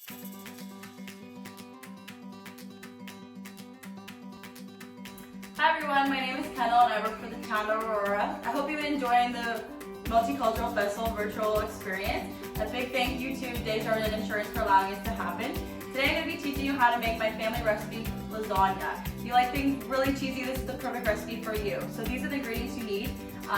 Hi everyone, my name is Kendall and I work for the town of Aurora. I hope you've been enjoying the Multicultural Festival virtual experience. A big thank you to Desjardins Insurance for allowing this to happen. Today I'm going to be teaching you how to make my family recipe, lasagna. If you like things really cheesy, this is the perfect recipe for you. So these are the ingredients you need.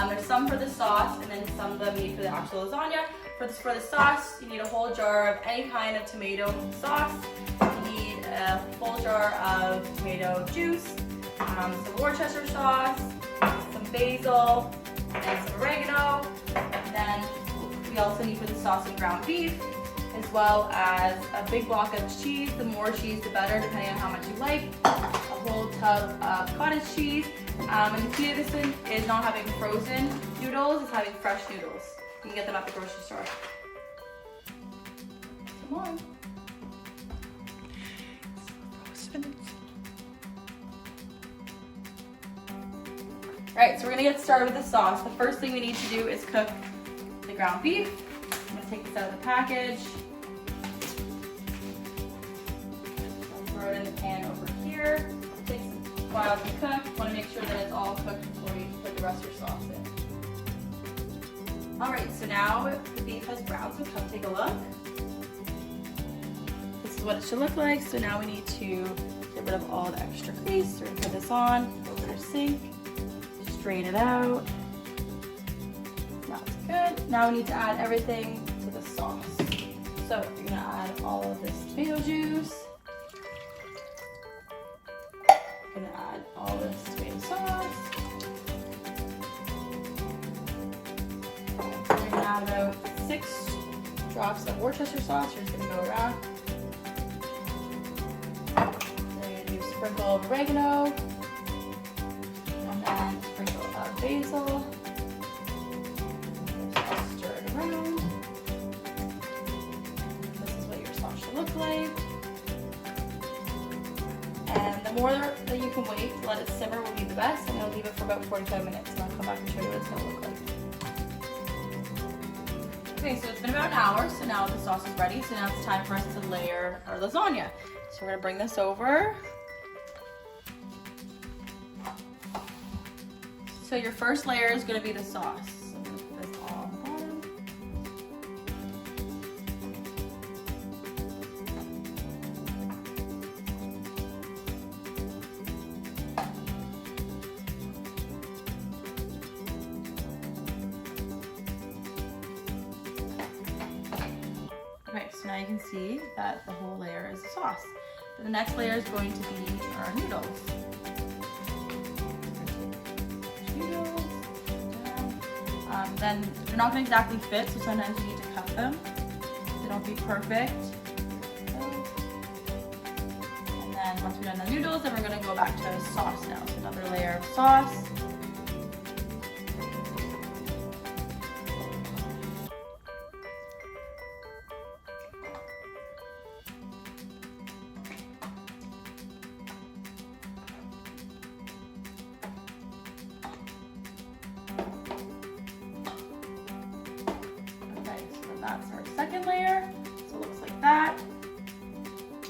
There's some for the sauce and then some that we need for the actual lasagna. For the sauce, you need a whole jar of any kind of tomato sauce. You need a full jar of tomato juice, some Worcester sauce, some basil, and some oregano. And then we also need for the sauce some ground beef, as well as a big block of cheese. The more cheese, the better, depending on how much you like. A whole tub of cottage cheese. And the key to this one is not having frozen noodles, it's having fresh noodles. You can get them at the grocery store. Come on. Alright, so we're gonna get started with the sauce. The first thing we need to do is cook the ground beef. I'm gonna take this out of the package. I'll throw it in the pan over here. It takes a while to cook. You wanna make sure that it's all cooked before you put the rest of your sauce in. Alright, so now the beef has browned, so come take a look. This is what it should look like. So now we need to get rid of all the extra grease. We're gonna put this on over the sink. Strain it out. That's good. Now we need to add everything to the sauce. So you're gonna add all of this tomato juice. You're gonna add all this tomato sauce. You're gonna add about 6 drops of Worcester sauce. You're just gonna go around. Then you're gonna do a sprinkle of oregano. And sprinkle of basil. Just stir it around. This is what your sauce should look like. And the more that you can wait to let it simmer will be the best. I'm going to leave it for about 45 minutes and I'll come back and show you what it's going to look like. Okay, so it's been about an hour, so now the sauce is ready. So now it's time for us to layer our lasagna. So we're going to bring this over. So your first layer is going to be the sauce. So I'm going to put this all on the bottom. Okay, so now you can see that the whole layer is the sauce. The next layer is going to be our noodles. Then they're not going to exactly fit, so sometimes you need to cut them. They don't be perfect. And then once we've done the noodles, then we're going to go back to sauce now. So another layer of sauce. That's our second layer, so it looks like that.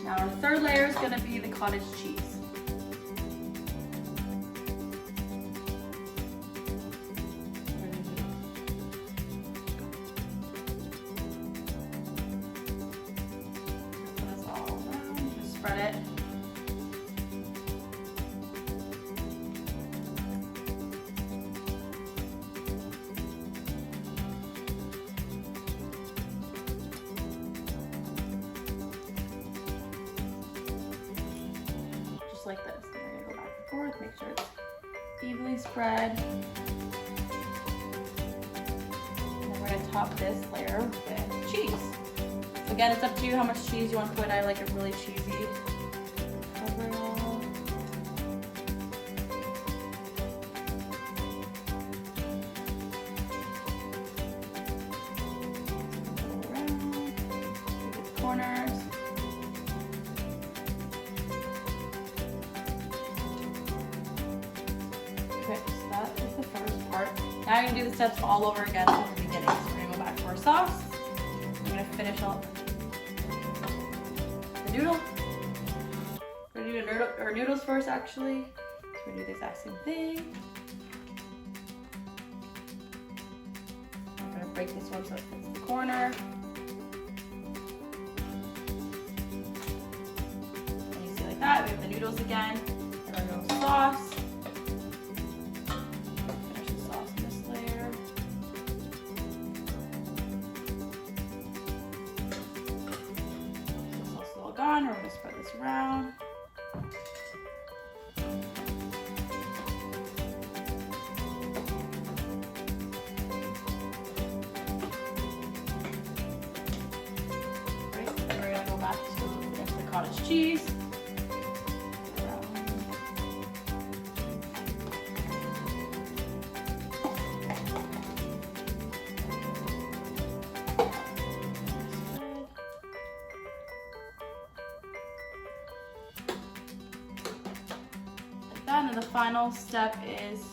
Now our third layer is going to be the cottage cheese. Put this all around, just spread it. Like this. And we're gonna go back and forth, make sure it's evenly spread. And then we're gonna top this layer with cheese. So again, it's up to you how much cheese you want to put. I like it really cheesy. Cover it all. Go around, do the corners. Okay, so that is the first part. Now you're gonna do the steps all over again from the beginning. So we're gonna go back to our sauce. I'm gonna finish up noodle. We're gonna do our noodles first actually. So we're gonna do the exact same thing. I'm gonna break this one so it fits the corner. And you see like that, we have the noodles again, and our noodle sauce. Finish the sauce in this layer. This sauce is all gone, we're gonna spread this around. Back to the cottage cheese. Like that, and then the final step is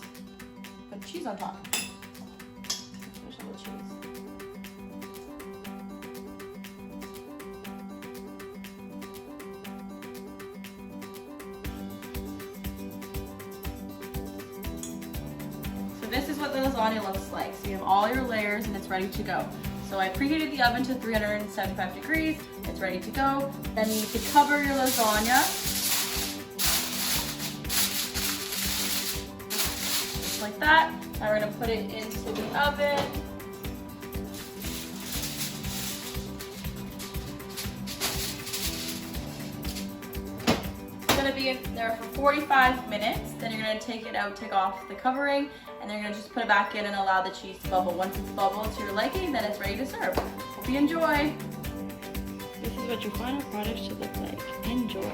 put cheese on top. Finish all the cheese. This is what the lasagna looks like. So you have all your layers and it's ready to go. So I preheated the oven to 375 degrees. It's ready to go. Then you need to cover your lasagna. Just like that. Now we're gonna put it into the oven. It's gonna be in there for 45 minutes. Then you're gonna take it out, take off the covering, and then you're gonna just put it back in and allow the cheese to bubble. Once it's bubbled to your liking, then it's ready to serve. Hope you enjoy. This is what your final product should look like. Enjoy.